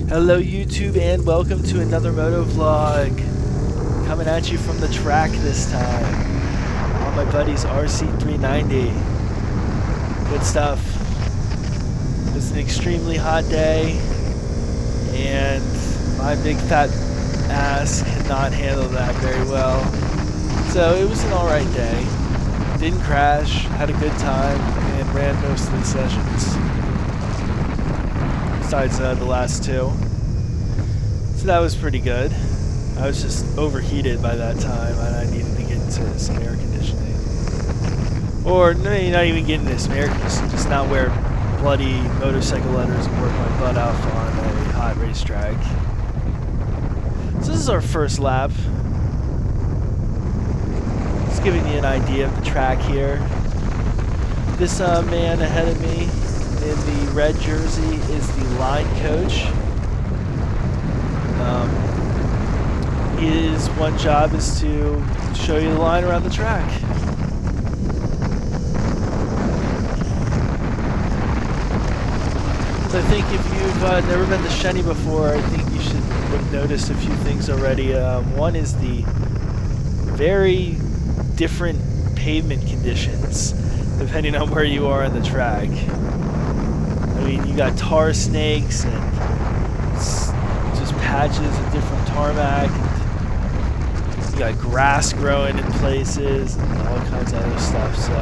Hello YouTube and welcome to another moto vlog. Coming at you from the track this time on my buddy's RC390. Good stuff. It's an extremely hot day and my big fat ass cannot handle that very well. So it was an alright day. Didn't crash, had a good time, and ran most of the sessions. Besides the last two. So that was pretty good. I was just overheated by that time and I needed to get into some air conditioning. Or maybe not even get into some air conditioning, just not wear bloody motorcycle leathers and work my butt off on a hot racetrack. So this is our first lap. Just giving you an idea of the track here. This man ahead of me in the red jersey is the line coach. His one job is to show you the line around the track. So I think if you've never been to Shenny before, I think you should have noticed a few things already. One is the very different pavement conditions depending on where you are on the track. I mean, you got tar snakes and just patches of different tarmac. You got grass growing in places and all kinds of other stuff. So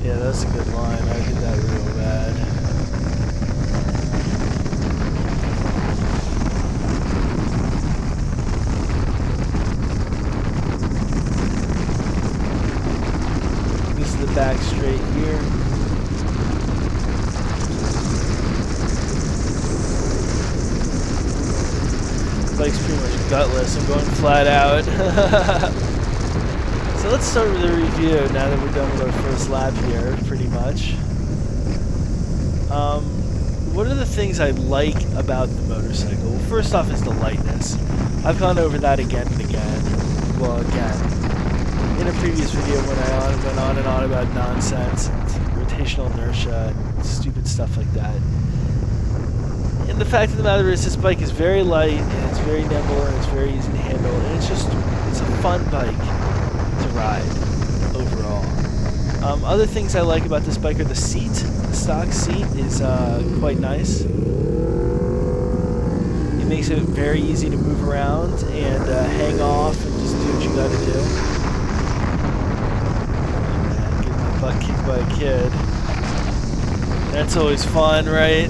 yeah, that's a good line. I did that real bad. The back straight here. Bike's pretty much gutless. I'm going flat out. So let's start with a review now that we're done with our first lap here, pretty much. What are the things I like about the motorcycle? Well, first off is the lightness. I've gone over that again and again. Well, again. In a previous video when I went on and on about nonsense and rotational inertia and stupid stuff like that. And the fact of the matter is this bike is very light and it's very nimble and it's very easy to handle and it's a fun bike to ride overall. Other things I like about this bike are the seat. The stock seat is quite nice. It makes it very easy to move around and hang off and just do what you gotta do. Butt kicked by a kid. That's always fun, right?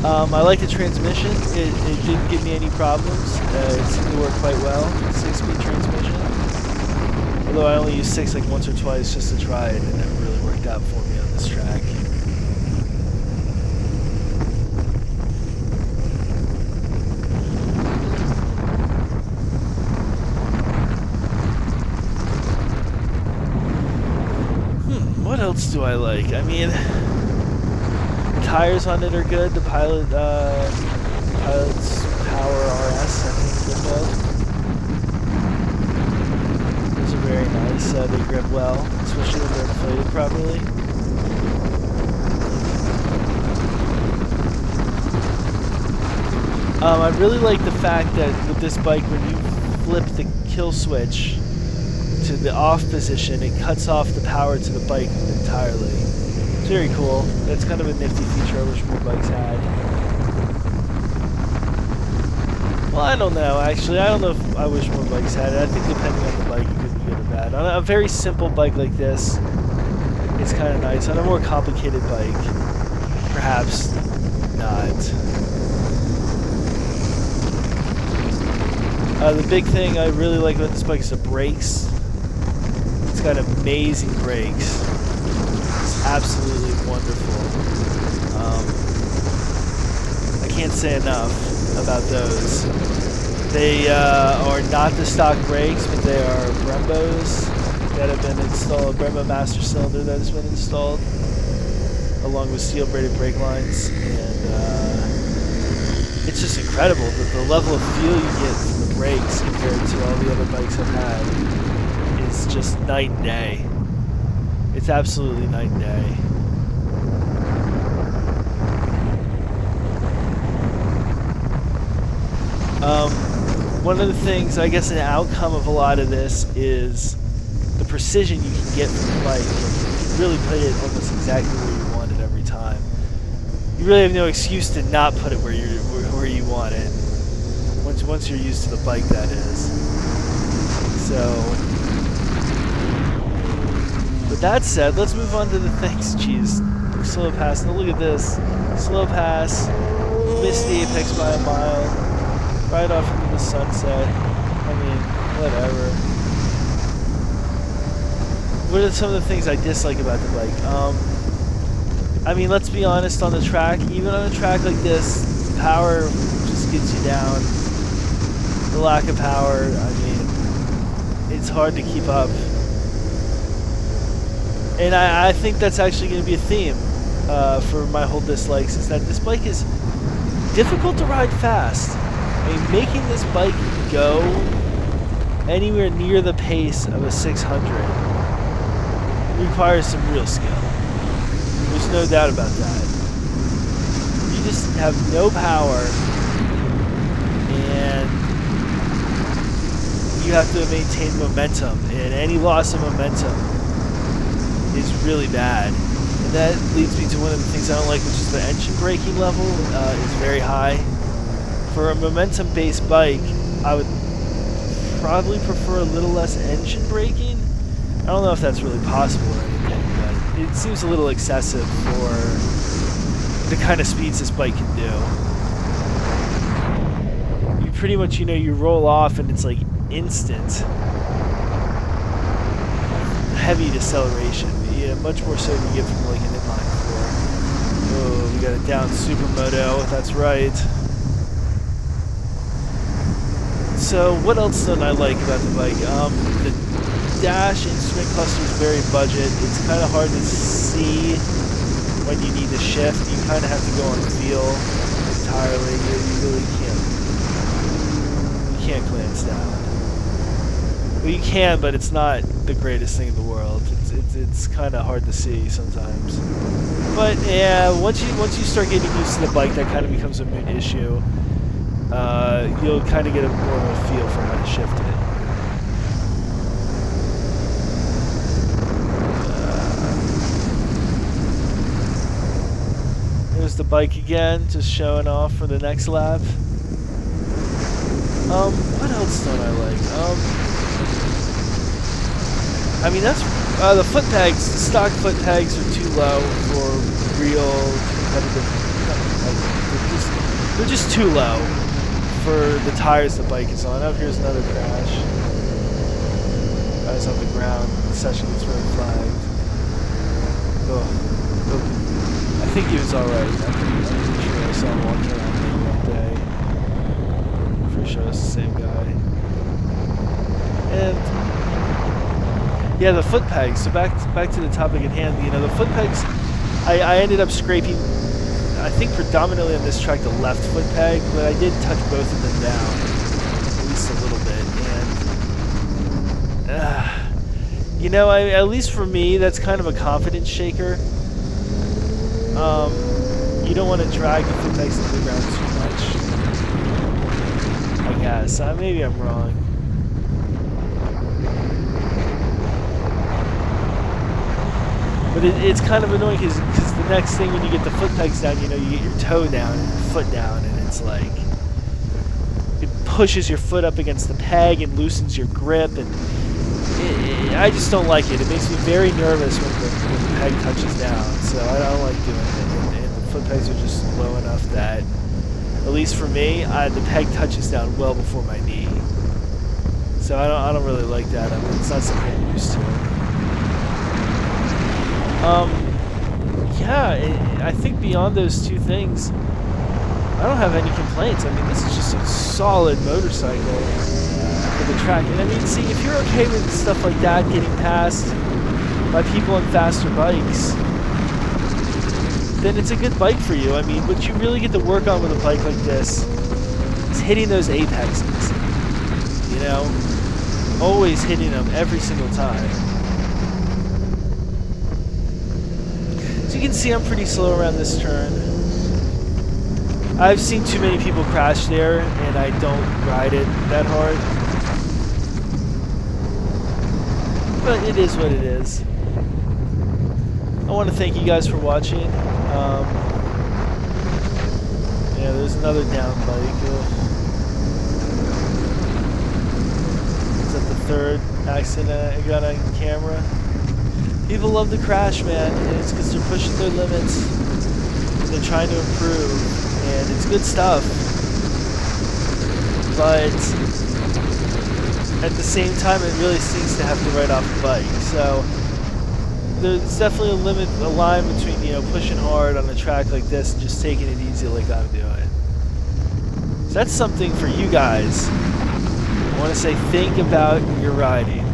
I like the transmission. It didn't give me any problems. It seemed to work quite well. 6-speed transmission. Although I only used 6 like once or twice just to try it, and it never really worked out for me on this track. What else do I like? I mean, the tires on it are good. The Pilot's Power RS, I think they're called. Those are very nice. They grip well, especially when they're inflated properly. I really like the fact that with this bike, when you flip the kill switch to the off position, it cuts off the power to the bike entirely. It's very cool. That's kind of a nifty feature I wish more bikes had. Well, I don't know, actually. I don't know if I wish more bikes had it. I think depending on the bike, it could be good or bad. On a very simple bike like this, it's kind of nice. On a more complicated bike, perhaps not. The big thing I really like about this bike is the brakes. It's got amazing brakes. It's absolutely wonderful. I can't say enough about those. They are not the stock brakes, but they are Brembos that have been installed, Brembo master cylinder that has been installed, along with steel braided brake lines, and it's it's just incredible that the level of feel you get from the brakes compared to all the other bikes I've had is just night and day. It's absolutely night and day. One of the things, I guess, an outcome of a lot of this is the precision you can get from the bike. You can really put it almost exactly where you want it every time. You really have no excuse to not put it where you want it. Once you're used to the bike, that is. So, with that said, let's move on to the things. Jeez, slow pass. Now look at this. Slow pass. Missed the apex by a mile. Right off into the sunset. I mean, whatever. What are some of the things I dislike about the bike? I mean, let's be honest, on the track, even on a track like this, the power just gets you down. The lack of power, I mean, it's hard to keep up. And I think that's actually going to be a theme for my whole dislikes, is that this bike is difficult to ride fast. I mean, making this bike go anywhere near the pace of a 600 requires some real skill. There's no doubt about that. You just have no power, and you have to maintain momentum, and any loss of momentum is really bad. And that leads me to one of the things I don't like, which is the engine braking level is very high. For a momentum-based bike, I would probably prefer a little less engine braking. I don't know if that's really possible or anything, but it seems a little excessive for the kind of speeds this bike can do. You pretty much, you roll off and it's like instant heavy deceleration. Yeah, much more so than you get from like an inline four. Oh, we got it down supermoto, that's right. So what else don't I like about the bike? The dash instrument cluster is very budget. It's kind of hard to see when you need to shift. You kind of have to go on feel entirely. You really can't. You can't glance down. Well, you can, but it's not the greatest thing in the world. It's kind of hard to see sometimes. But yeah, once you start getting used to the bike, that kind of becomes a moot issue. You'll kind of get more of a feel for how to shift it. There's the bike again, just showing off for the next lap. What else don't I like? I mean, that's the foot pegs. The stock foot pegs are too low for real competitive. They're just too low for the tires the bike is on. Oh, here's another crash. Guy's on the ground. The session gets red flagged. Oh. I think he was alright. I'm pretty sure I saw him walking around maybe that day. Pretty sure it's the same guy. And yeah, the foot pegs. So back to the topic at hand. The foot pegs. I ended up scraping, I think predominantly on this track, the left foot peg, but I did touch both of them down, at least a little bit. And, at least for me, that's kind of a confidence shaker. You don't want to drag the foot pegs into the ground too much, I guess. Maybe I'm wrong. But it's kind of annoying because the next thing when you get the foot pegs down, you get your toe down and your foot down, and it's like it pushes your foot up against the peg and loosens your grip, and I just don't like it. It makes me very nervous when the peg touches down, so I don't like doing it. And the foot pegs are just low enough that, at least for me, the peg touches down well before my knee. So I don't really like that. I mean, it's not something I'm used to. Yeah, I think beyond those two things, I don't have any complaints. I mean, this is just a solid motorcycle for the track. And I mean, see, if you're okay with stuff like that getting passed by people on faster bikes, then it's a good bike for you. I mean, what you really get to work on with a bike like this is hitting those apexes. You know? Always hitting them every single time. So you can see I'm pretty slow around this turn. I've seen too many people crash there, and I don't ride it that hard. But it is what it is. I want to thank you guys for watching. Yeah, there's another down bike. Is that the third accident I got on camera? People love to crash, man, and it's because they're pushing their limits and they're trying to improve, and it's good stuff. But at the same time, it really stinks to have to ride off a bike. So there's definitely a line between, you know, pushing hard on a track like this and just taking it easy like I'm doing. So that's something for you guys. I want to say, think about your riding.